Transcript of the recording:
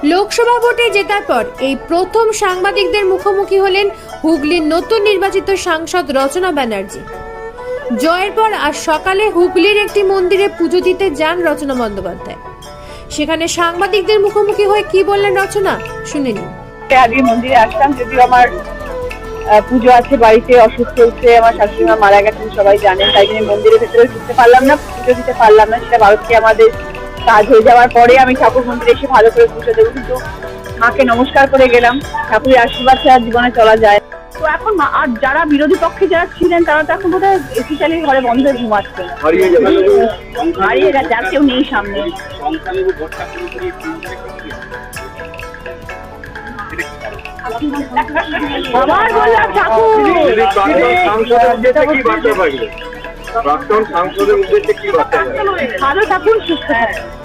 লোকসভা ভোটে জেতার পর এই প্রথম সাংবাদিকদের মুখোমুখি হলেন হুগলির নতুন নির্বাচিত সাংসদ রচনা ব্যানার্জি। জয়ের পর আজ সকালে হুগলির একটি মন্দিরে পুজো দিতে যান রচনা বন্দ্যোপাধ্যায়। সেখানে সাংবাদিকদের মুখোমুখি হয়ে কি বললেন রচনা, শুনে নিন। আজকে মন্দিরে আসলাম, যদিও আমার পুজো আছে বাড়িতে, অসুস্থ হচ্ছে, আমার শাশুড়ি মা মারা গেছেন সবাই জানেন, তাই জন্য মন্দিরের ভেতরে ঢুকতে পারলাম না, পুজো দিতে পারলাম না। সেটা ভারতকে আমাদের কাজ হয়ে যাওয়ার পরে আমি ঠাকুর মন্দিরে এসে ভালো করে পুজো দেবো, কিন্তু মাকে নমস্কার করে গেলাম। ঠাকুরের আশীর্বাদ ছাড়া জীবনে চলা যায়। তো এখন আর যারা বিরোধী পক্ষে যারা ছিলেন তারা তো এখন বোধহয় এসি চালিয়ে ঘরে বন্ধ হয়ে ঘুমাচ্ছে, হারিয়ে গেছে, আর কেউ নেই সামনে। আবার বললাম ঠাকুর ভালো থাকুন, সুস্থ থাকুন।